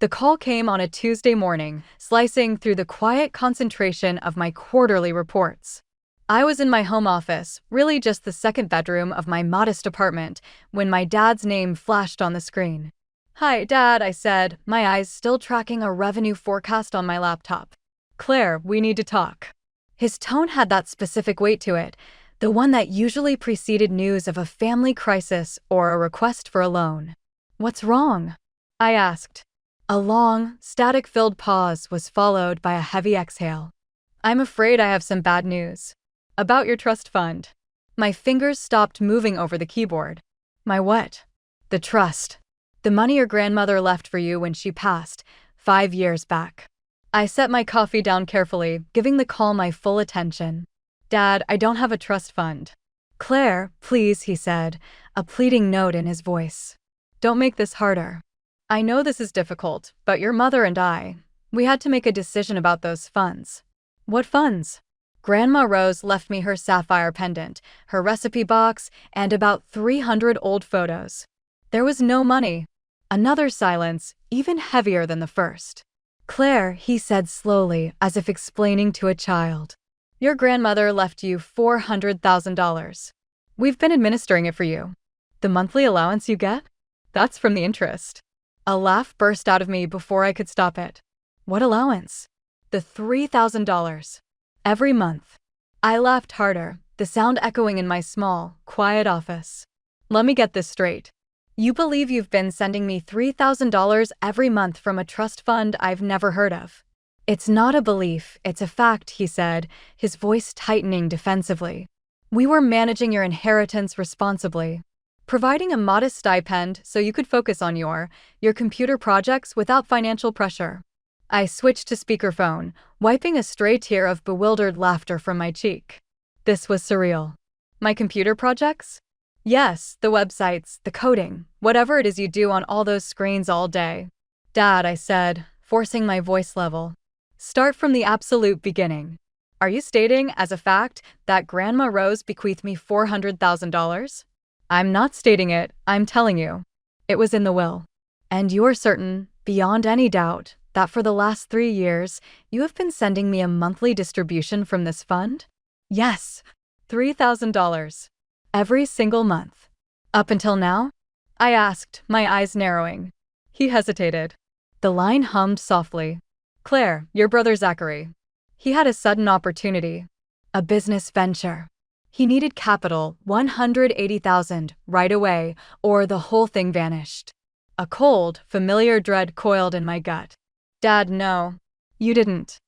The call came on a Tuesday morning, slicing through the quiet concentration of my quarterly reports. I was in my home office, really just the second bedroom of my modest apartment, when my dad's name flashed on the screen. "Hi, Dad," I said, my eyes still tracking a revenue forecast on my laptop. "Claire, we need to talk." His tone had that specific weight to it, the one that usually preceded news of a family crisis or a request for a loan. "What's wrong?" I asked. A long, static-filled pause was followed by a heavy exhale. "I'm afraid I have some bad news. About your trust fund." My fingers stopped moving over the keyboard. "My what?" "The trust. The money your grandmother left for you when she passed, 5 years back." I set my coffee down carefully, giving the call my full attention. "Dad, I don't have a trust fund." "Claire, please," he said, a pleading note in his voice. "Don't make this harder. I know this is difficult, but your mother and we had to make a decision about those funds." "What funds?" "Grandma Rose left me her sapphire pendant, her recipe box, and about 300 old photos." There was no money. Another silence, even heavier than the first. "Claire," he said slowly, as if explaining to a child. "Your grandmother left you $400,000. We've been administering it for you. The monthly allowance you get? That's from the interest." A laugh burst out of me before I could stop it. "What allowance?" "The $3,000. Every month." I laughed harder, the sound echoing in my small, quiet office. "Let me get this straight. You believe you've been sending me $3,000 every month from a trust fund I've never heard of?" "It's not a belief, it's a fact," he said, his voice tightening defensively. "We were managing your inheritance responsibly, providing a modest stipend so you could focus on your computer projects without financial pressure." I switched to speakerphone, wiping a stray tear of bewildered laughter from my cheek. This was surreal. "My computer projects?" "Yes, the websites, the coding, whatever it is you do on all those screens all day." "Dad," I said, forcing my voice level. "Start from the absolute beginning. Are you stating, as a fact, that Grandma Rose bequeathed me $400,000? "I'm not stating it, I'm telling you. It was in the will." "And you're certain, beyond any doubt, that for the last 3 years, you have been sending me a monthly distribution from this fund?" "Yes. $3,000. Every single month." "Up until now?" I asked, my eyes narrowing. He hesitated. The line hummed softly. "Claire, your brother Zachary. He had a sudden opportunity. A business venture. He needed capital, $180,000, right away, or the whole thing vanished." A cold, familiar dread coiled in my gut. "Dad, no. You didn't.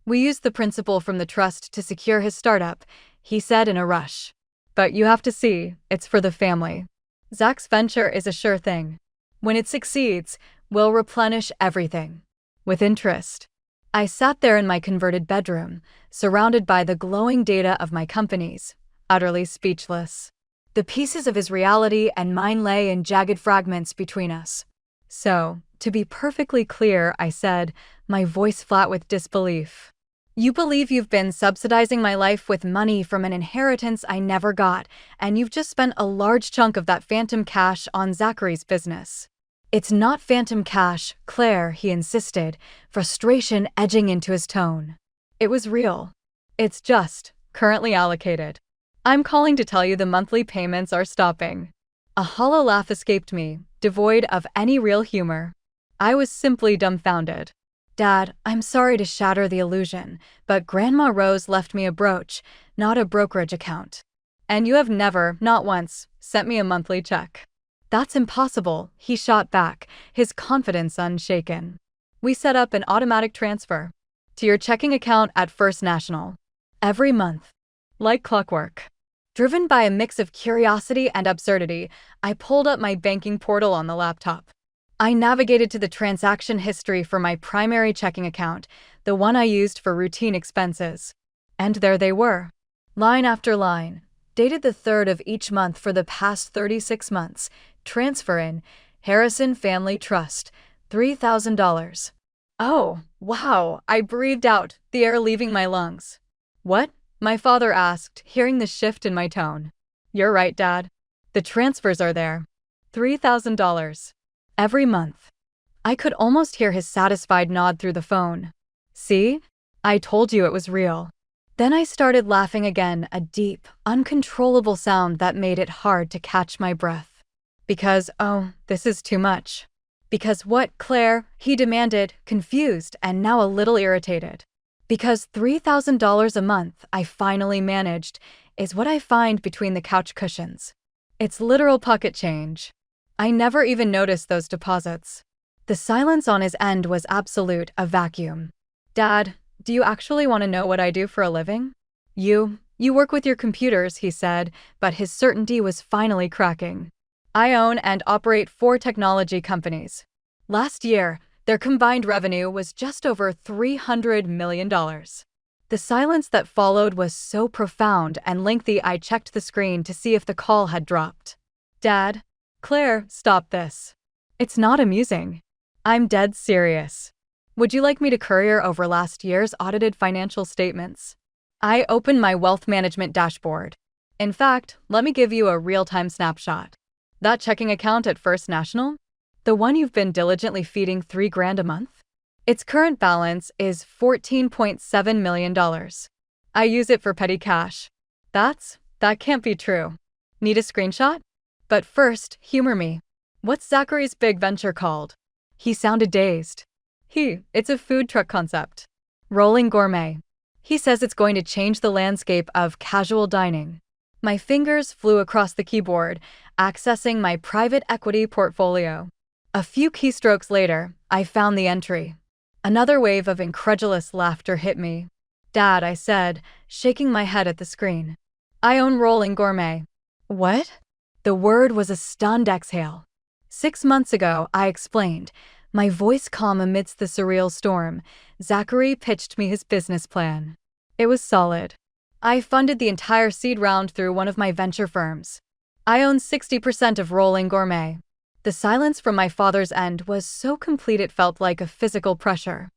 We used the principal from the trust to secure his startup," he said in a rush. "But you have to see, it's for the family. Zach's venture is a sure thing. When it succeeds, we'll replenish everything. With interest." I sat there in my converted bedroom, surrounded by the glowing data of my companies, utterly speechless. The pieces of his reality and mine lay in jagged fragments between us. "So, to be perfectly clear," I said, my voice flat with disbelief, "you believe you've been subsidizing my life with money from an inheritance I never got, and you've just spent a large chunk of that phantom cash on Zachary's business." "It's not phantom cash, Claire," he insisted, frustration edging into his tone. "It was real. It's just currently allocated. I'm calling to tell you the monthly payments are stopping." A hollow laugh escaped me, devoid of any real humor. I was simply dumbfounded. "Dad, I'm sorry to shatter the illusion, but Grandma Rose left me a brooch, not a brokerage account. And you have never, not once, sent me a monthly check." "That's impossible," he shot back, his confidence unshaken. "We set up an automatic transfer to your checking account at First National. Every month. Like clockwork." Driven by a mix of curiosity and absurdity, I pulled up my banking portal on the laptop. I navigated to the transaction history for my primary checking account, the one I used for routine expenses. And there they were. Line after line, dated the 3rd of each month for the past 36 months. Transfer in Harrison Family Trust, $3,000. "Oh, wow," I breathed out, the air leaving my lungs. "What?" my father asked, hearing the shift in my tone. "You're right, Dad. The transfers are there. $3,000. Every month." I could almost hear his satisfied nod through the phone. See? I told you it was real. Then I started laughing again, a deep, uncontrollable sound that made it hard to catch my breath. Because, oh, this is too much. Because what, Claire? He demanded, confused and now a little irritated. Because $3,000 a month I finally managed is what I find between the couch cushions. It's literal pocket change. I never even noticed those deposits. The silence on his end was absolute, a vacuum. Dad, do you actually want to know what I do for a living? You work with your computers, he said, but his certainty was finally cracking. I own and operate 4 technology companies. Last year, their combined revenue was just over $300 million. The silence that followed was so profound and lengthy I checked the screen to see if the call had dropped. Dad, Claire, stop this. It's not amusing. I'm dead serious. Would you like me to courier over last year's audited financial statements? I opened my wealth management dashboard. In fact, let me give you a real-time snapshot. That checking account at First National? The one you've been diligently feeding $3,000 a month? Its current balance is $14.7 million. I use it for petty cash. That can't be true. Need a screenshot? But first, humor me. What's Zachary's big venture called? He sounded dazed. It's a food truck concept. Rolling Gourmet. He says it's going to change the landscape of casual dining. My fingers flew across the keyboard, accessing my private equity portfolio. A few keystrokes later, I found the entry. Another wave of incredulous laughter hit me. Dad, I said, shaking my head at the screen. I own Rolling Gourmet. What? The word was a stunned exhale. 6 months ago, I explained, my voice calm amidst the surreal storm. Zachary pitched me his business plan. It was solid. I funded the entire seed round through one of my venture firms. I own 60% of Rolling Gourmet. The silence from my father's end was so complete it felt like a physical pressure.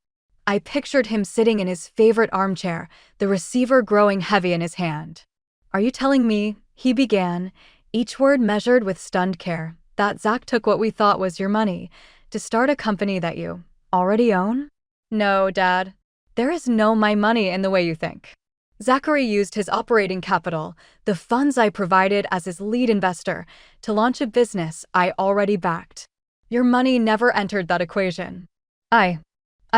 I pictured him sitting in his favorite armchair, the receiver growing heavy in his hand. Are you telling me, he began, each word measured with stunned care, that Zach took what we thought was your money to start a company that you already own? No, Dad. There is no my money in the way you think. Zachary used his operating capital, the funds I provided as his lead investor, to launch a business I already backed. Your money never entered that equation. I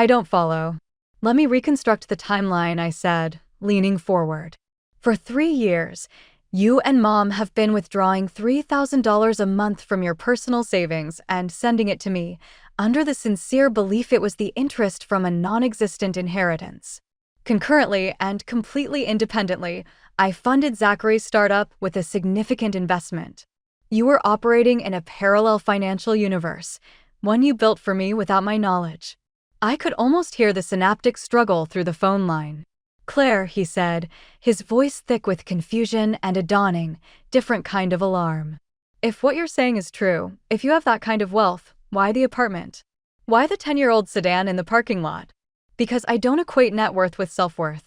don't follow. Let me reconstruct the timeline, I said, leaning forward. For 3 years, you and Mom have been withdrawing $3,000 a month from your personal savings and sending it to me, under the sincere belief it was the interest from a non-existent inheritance. Concurrently and completely independently, I funded Zachary's startup with a significant investment. You were operating in a parallel financial universe, one you built for me without my knowledge. I could almost hear the synaptic struggle through the phone line. Claire, he said, his voice thick with confusion and a dawning, different kind of alarm. If what you're saying is true, if you have that kind of wealth, why the apartment? Why the 10-year-old sedan in the parking lot? Because I don't equate net worth with self-worth.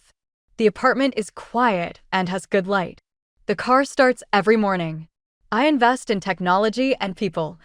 The apartment is quiet and has good light. The car starts every morning. I invest in technology and people,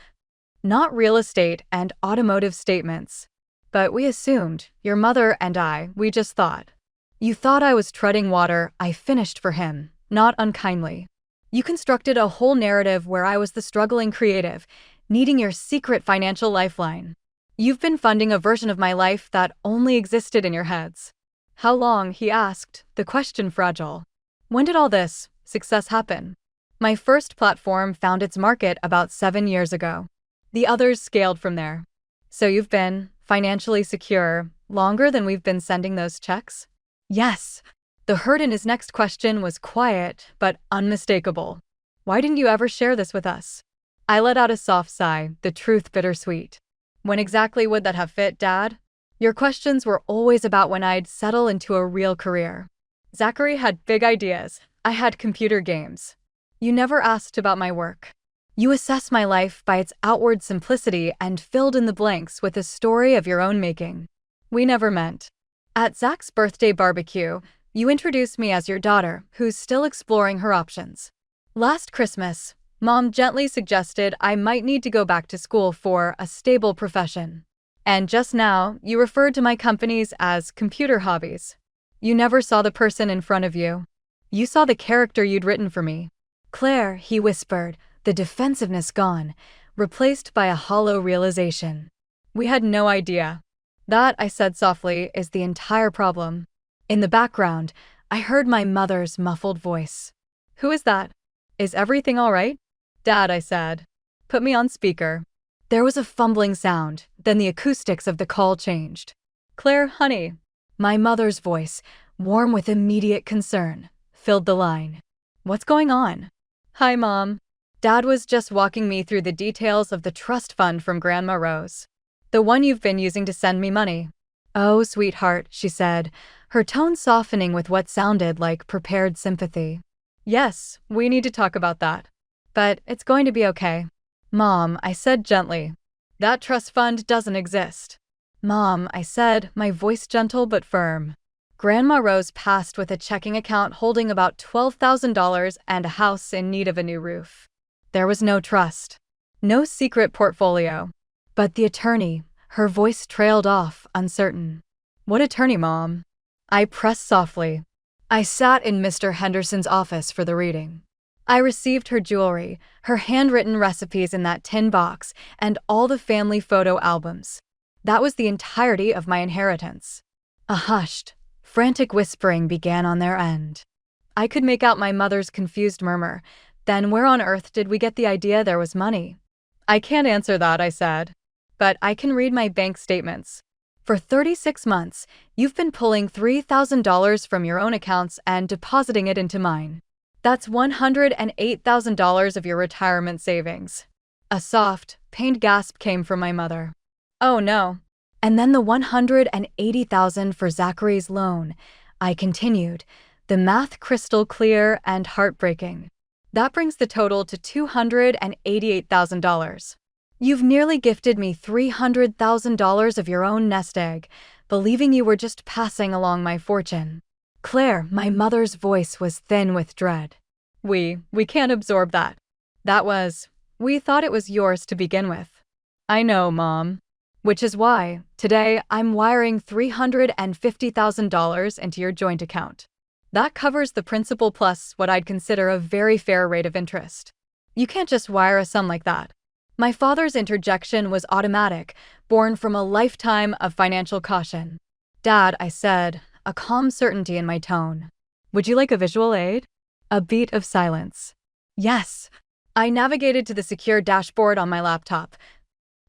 not real estate and automotive statements. But we assumed, your mother and I, we just thought. You thought I was treading water I finished for him, not unkindly. You constructed a whole narrative where I was the struggling creative, needing your secret financial lifeline. You've been funding a version of my life that only existed in your heads. How long, he asked, the question fragile. When did all this success happen? My first platform found its market about 7 years ago. The others scaled from there. So you've been financially secure longer than we've been sending those checks? Yes. The hurt in his next question was quiet, but unmistakable. Why didn't you ever share this with us? I let out a soft sigh, the truth bittersweet. When exactly would that have fit, Dad? Your questions were always about when I'd settle into a real career. Zachary had big ideas. I had computer games. You never asked about my work. You assess my life by its outward simplicity and filled in the blanks with a story of your own making. We never meant. At Zach's birthday barbecue, you introduced me as your daughter, who's still exploring her options. Last Christmas, Mom gently suggested I might need to go back to school for a stable profession. And just now, you referred to my companies as computer hobbies. You never saw the person in front of you. You saw the character you'd written for me. Claire, he whispered, the defensiveness gone, replaced by a hollow realization. We had no idea. That, I said softly, is the entire problem. In the background, I heard my mother's muffled voice. Who is that? Is everything all right? Dad, I said. Put me on speaker. There was a fumbling sound, then the acoustics of the call changed. Claire, honey. My mother's voice, warm with immediate concern, filled the line. What's going on? Hi, Mom. Dad was just walking me through the details of the trust fund from Grandma Rose. The one you've been using to send me money. Oh, sweetheart, she said, her tone softening with what sounded like prepared sympathy. Yes, we need to talk about that. But it's going to be okay. Mom, I said gently. That trust fund doesn't exist. Mom, I said, my voice gentle but firm. Grandma Rose passed with a checking account holding about $12,000 and a house in need of a new roof. There was no trust. No secret portfolio. But the attorney, her voice trailed off, uncertain. What attorney, Mom? I pressed softly. I sat in Mr. Henderson's office for the reading. I received her jewelry, her handwritten recipes in that tin box, and all the family photo albums. That was the entirety of my inheritance. A hushed, frantic whispering began on their end. I could make out my mother's confused murmur. Then where on earth did we get the idea there was money? I can't answer that, I said. But I can read my bank statements. For 36 months, you've been pulling $3,000 from your own accounts and depositing it into mine. That's $108,000 of your retirement savings. A soft, pained gasp came from my mother. Oh no. And then the $180,000 for Zachary's loan. I continued, the math crystal clear and heartbreaking. That brings the total to $288,000. You've nearly gifted me $300,000 of your own nest egg, believing you were just passing along my fortune. Claire, my mother's voice was thin with dread. We can't absorb that. We thought it was yours to begin with. I know, Mom. Which is why, today, I'm wiring $350,000 into your joint account. That covers the principal plus what I'd consider a very fair rate of interest. You can't just wire a sum like that. My father's interjection was automatic, born from a lifetime of financial caution. Dad, I said, a calm certainty in my tone. Would you like a visual aid? A beat of silence. Yes. I navigated to the secure dashboard on my laptop.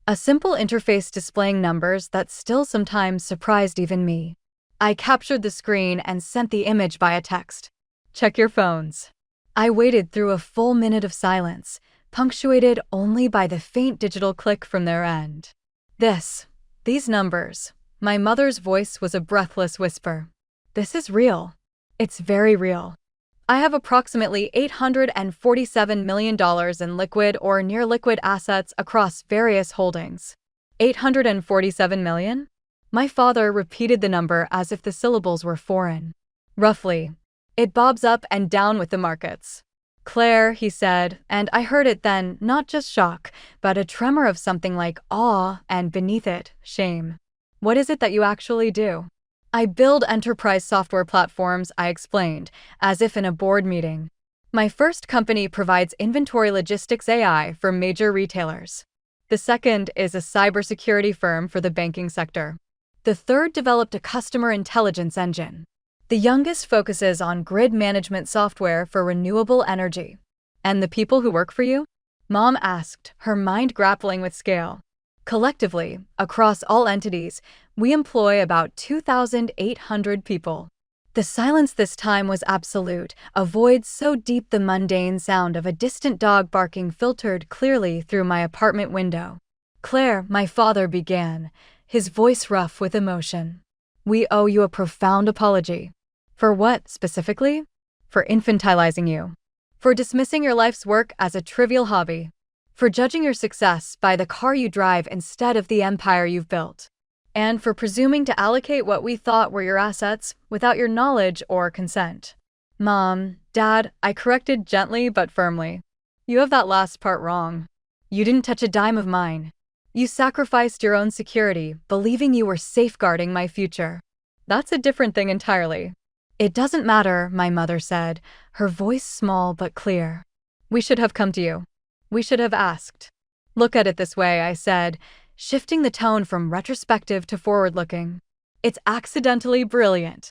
A simple interface displaying numbers that still sometimes surprised even me. I captured the screen and sent the image by a text. Check your phones. I waited through a full minute of silence, punctuated only by the faint digital click from their end. These numbers, my mother's voice was a breathless whisper. This is real. It's very real. I have approximately $847 million in liquid or near-liquid assets across various holdings. $847 million? My father repeated the number as if the syllables were foreign. Roughly. It bobs up and down with the markets. Claire, he said, and I heard it then, not just shock, but a tremor of something like awe and beneath it, shame. What is it that you actually do? I build enterprise software platforms, I explained, as if in a board meeting. My first company provides inventory logistics AI for major retailers. The second is a cybersecurity firm for the banking sector. The third developed a customer intelligence engine. The youngest focuses on grid management software for renewable energy. And the people who work for you? Mom asked, her mind grappling with scale. Collectively, across all entities, we employ about 2,800 people. The silence this time was absolute, a void so deep the mundane sound of a distant dog barking filtered clearly through my apartment window. Claire, my father began, his voice rough with emotion. We owe you a profound apology. For what, specifically? For infantilizing you. For dismissing your life's work as a trivial hobby. For judging your success by the car you drive instead of the empire you've built. And for presuming to allocate what we thought were your assets without your knowledge or consent. Mom, Dad, I corrected gently but firmly. You have that last part wrong. You didn't touch a dime of mine. You sacrificed your own security, believing you were safeguarding my future. That's a different thing entirely. It doesn't matter, my mother said, her voice small but clear. We should have come to you. We should have asked. Look at it this way, I said, shifting the tone from retrospective to forward-looking. It's accidentally brilliant.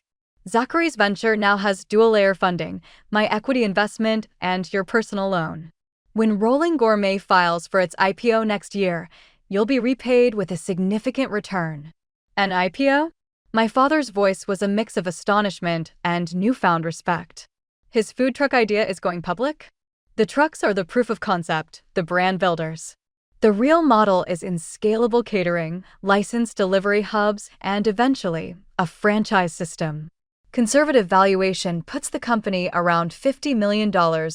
Zachary's venture now has dual-layer funding, my equity investment, and your personal loan. When Rolling Gourmet files for its IPO next year, you'll be repaid with a significant return. An IPO? My father's voice was a mix of astonishment and newfound respect. His food truck idea is going public? The trucks are the proof of concept, the brand builders. The real model is in scalable catering, licensed delivery hubs, and eventually, a franchise system. Conservative valuation puts the company around $50 million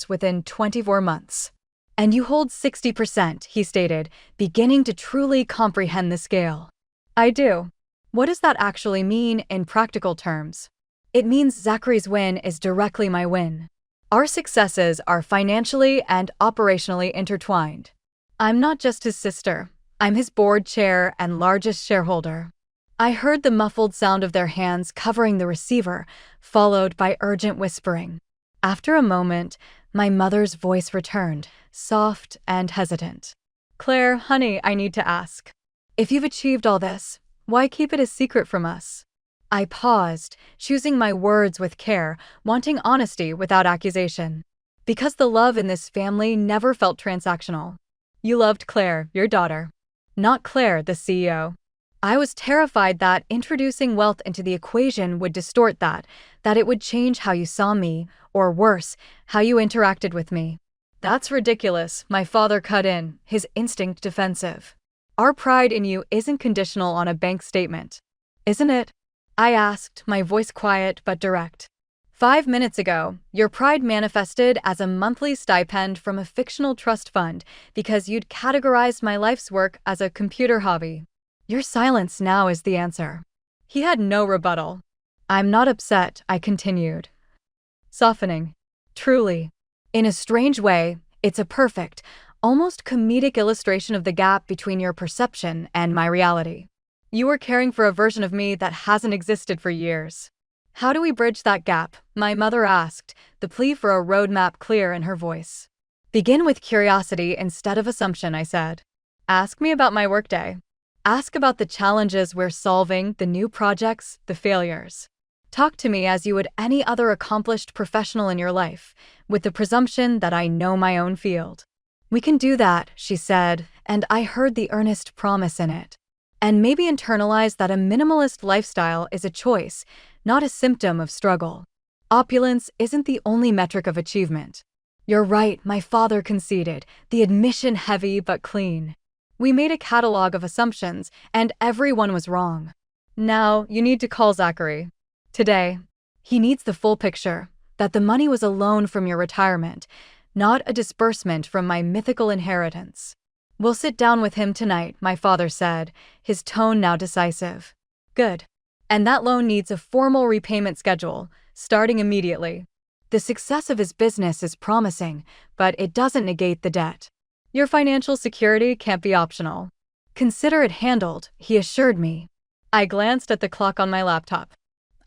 within 24 months. And you hold 60%, he stated, beginning to truly comprehend the scale. I do. What does that actually mean in practical terms? It means Zachary's win is directly my win. Our successes are financially and operationally intertwined. I'm not just his sister. I'm his board chair and largest shareholder. I heard the muffled sound of their hands covering the receiver, followed by urgent whispering. After a moment, my mother's voice returned, soft and hesitant. Claire, honey, I need to ask. If you've achieved all this, why keep it a secret from us? I paused, choosing my words with care, wanting honesty without accusation. Because the love in this family never felt transactional. You loved Claire, your daughter. Not Claire, the CEO. I was terrified that introducing wealth into the equation would distort that it would change how you saw me, or worse, how you interacted with me. That's ridiculous, my father cut in, his instinct defensive. Our pride in you isn't conditional on a bank statement. Isn't it? I asked, my voice quiet but direct. 5 minutes ago, your pride manifested as a monthly stipend from a fictional trust fund because you'd categorized my life's work as a computer hobby. Your silence now is the answer. He had no rebuttal. I'm not upset, I continued. Softening. Truly. In a strange way, it's a perfect, almost comedic illustration of the gap between your perception and my reality. You were caring for a version of me that hasn't existed for years. How do we bridge that gap? My mother asked, the plea for a roadmap clear in her voice. Begin with curiosity instead of assumption, I said. Ask me about my workday. Ask about the challenges we're solving, the new projects, the failures. Talk to me as you would any other accomplished professional in your life, with the presumption that I know my own field. We can do that, she said, and I heard the earnest promise in it. And maybe internalize that a minimalist lifestyle is a choice, not a symptom of struggle. Opulence isn't the only metric of achievement. You're right, my father conceded, the admission heavy but clean. We made a catalog of assumptions, and everyone was wrong. Now, you need to call Zachary. Today. He needs the full picture, that the money was a loan from your retirement, not a disbursement from my mythical inheritance. We'll sit down with him tonight, my father said, his tone now decisive. Good. And that loan needs a formal repayment schedule, starting immediately. The success of his business is promising, but it doesn't negate the debt. Your financial security can't be optional. Consider it handled, he assured me. I glanced at the clock on my laptop.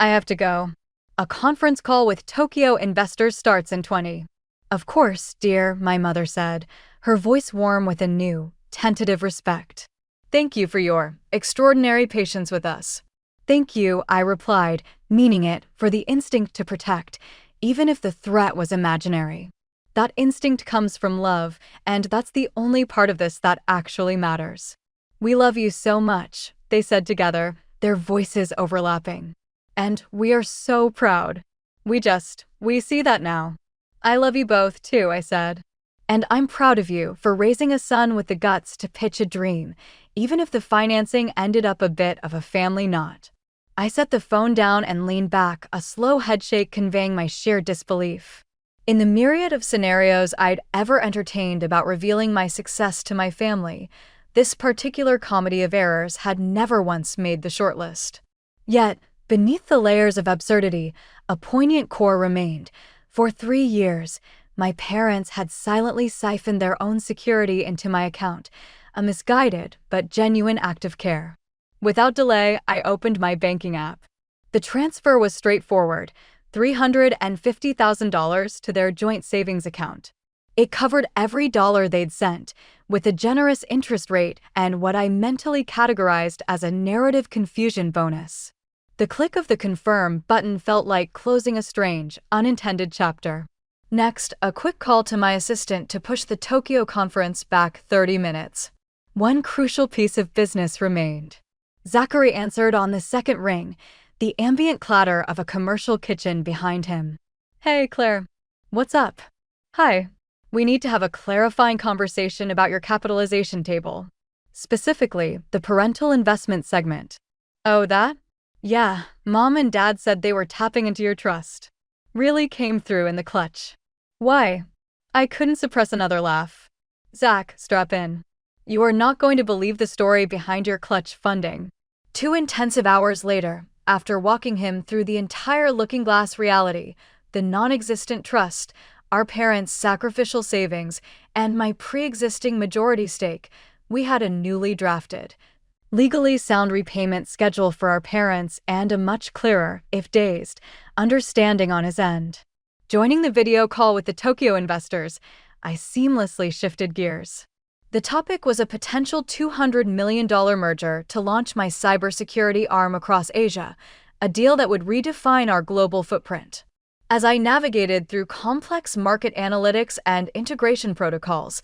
I have to go. A conference call with Tokyo investors starts in 20. Of course, dear, my mother said, her voice warm with a new, tentative respect. Thank you for your extraordinary patience with us. Thank you, I replied, meaning it, for the instinct to protect, even if the threat was imaginary. That instinct comes from love, and that's the only part of this that actually matters. We love you so much, they said together, their voices overlapping. And we are so proud. We see that now. I love you both too, I said. And I'm proud of you for raising a son with the guts to pitch a dream, even if the financing ended up a bit of a family knot. I set the phone down and leaned back, a slow headshake conveying my sheer disbelief. In the myriad of scenarios I'd ever entertained about revealing my success to my family, this particular comedy of errors had never once made the shortlist. Yet, beneath the layers of absurdity, a poignant core remained. For 3 years, my parents had silently siphoned their own security into my account, a misguided but genuine act of care. Without delay, I opened my banking app. The transfer was straightforward, $350,000 to their joint savings account. It covered every dollar they'd sent, with a generous interest rate and what I mentally categorized as a narrative confusion bonus. The click of the confirm button felt like closing a strange, unintended chapter. Next, a quick call to my assistant to push the Tokyo conference back 30 minutes. One crucial piece of business remained. Zachary answered on the second ring, the ambient clatter of a commercial kitchen behind him. Hey, Claire. What's up? Hi. We need to have a clarifying conversation about your capitalization table. Specifically, the parental investment segment. Oh, that? Yeah, Mom and Dad said they were tapping into your trust. Really came through in the clutch. Why? I couldn't suppress another laugh. Zach, strap in. You are not going to believe the story behind your clutch funding. 2 intensive hours later, after walking him through the entire looking glass reality, the non-existent trust, our parents' sacrificial savings, and my pre-existing majority stake, we had a newly drafted, legally sound repayment schedule for our parents and a much clearer, if dazed, understanding on his end. Joining the video call with the Tokyo investors, I seamlessly shifted gears. The topic was a potential $200 million merger to launch my cybersecurity arm across Asia, a deal that would redefine our global footprint. As I navigated through complex market analytics and integration protocols,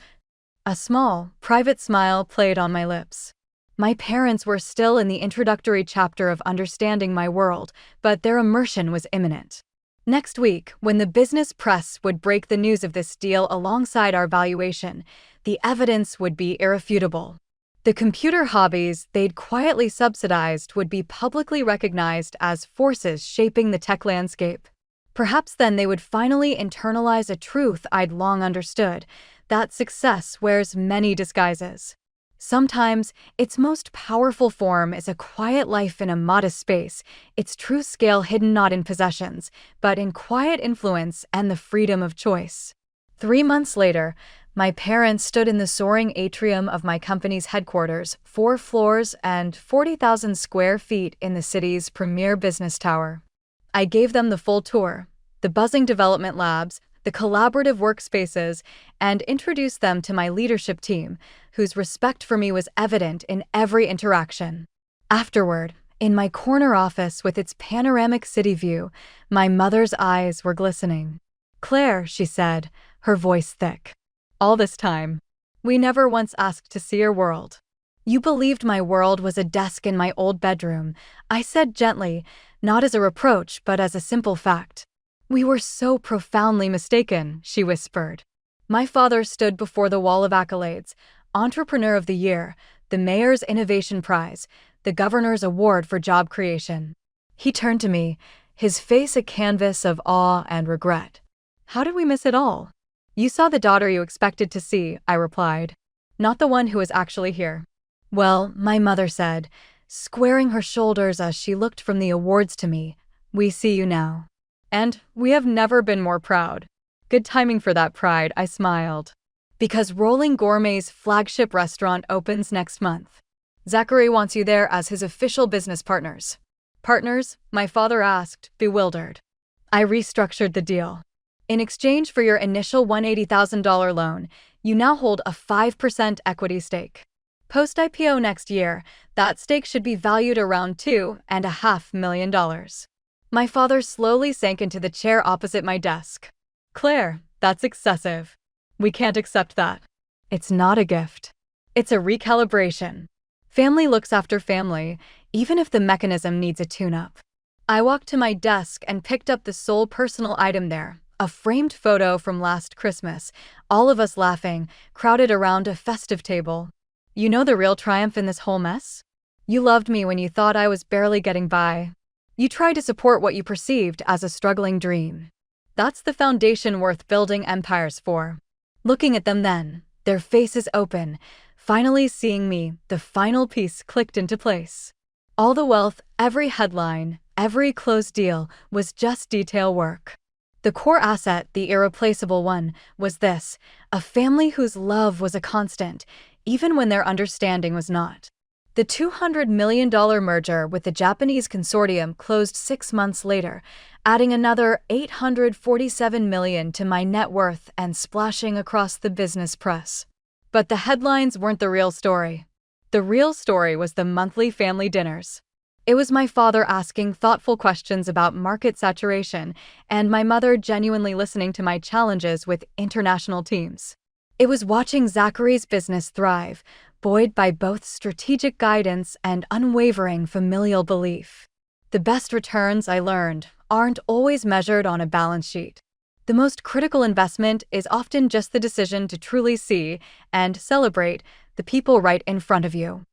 a small, private smile played on my lips. My parents were still in the introductory chapter of understanding my world, but their immersion was imminent. Next week, when the business press would break the news of this deal alongside our valuation, the evidence would be irrefutable. The computer hobbies they'd quietly subsidized would be publicly recognized as forces shaping the tech landscape. Perhaps then they would finally internalize a truth I'd long understood, that success wears many disguises. Sometimes, its most powerful form is a quiet life in a modest space, its true scale hidden not in possessions, but in quiet influence and the freedom of choice. 3 months later, my parents stood in the soaring atrium of my company's headquarters, 4 floors and 40,000 square feet in the city's premier business tower. I gave them the full tour, the buzzing development labs, the collaborative workspaces, and introduced them to my leadership team, whose respect for me was evident in every interaction. Afterward, in my corner office with its panoramic city view, my mother's eyes were glistening. Claire, she said, her voice thick. All this time, we never once asked to see your world. You believed my world was a desk in my old bedroom, I said gently, not as a reproach but as a simple fact. We were so profoundly mistaken, she whispered. My father stood before the wall of accolades, Entrepreneur of the Year, the Mayor's Innovation Prize, the Governor's Award for Job Creation. He turned to me, his face a canvas of awe and regret. How did we miss it all? You saw the daughter you expected to see, I replied. Not the one who was actually here. Well, my mother said, squaring her shoulders as she looked from the awards to me, we see you now. And we have never been more proud. Good timing for that pride, I smiled. Because Rolling Gourmet's flagship restaurant opens next month. Zachary wants you there as his official business partners. Partners? My father asked, bewildered. I restructured the deal. In exchange for your initial $180,000 loan, you now hold a 5% equity stake. Post-IPO next year, that stake should be valued around $2.5 million. My father slowly sank into the chair opposite my desk. Claire, that's excessive. We can't accept that. It's not a gift. It's a recalibration. Family looks after family, even if the mechanism needs a tune-up. I walked to my desk and picked up the sole personal item there, a framed photo from last Christmas, all of us laughing, crowded around a festive table. You know the real triumph in this whole mess? You loved me when you thought I was barely getting by. You tried to support what you perceived as a struggling dream. That's the foundation worth building empires for. Looking at them then, their faces open, finally seeing me, the final piece clicked into place. All the wealth, every headline, every closed deal was just detail work. The core asset, the irreplaceable one, was this, a family whose love was a constant, even when their understanding was not. The $200 million merger with the Japanese consortium closed 6 months later, adding another $847 million to my net worth and splashing across the business press. But the headlines weren't the real story. The real story was the monthly family dinners. It was my father asking thoughtful questions about market saturation and my mother genuinely listening to my challenges with international teams. It was watching Zachary's business thrive, buoyed by both strategic guidance and unwavering familial belief. The best returns, I learned, aren't always measured on a balance sheet. The most critical investment is often just the decision to truly see and celebrate the people right in front of you.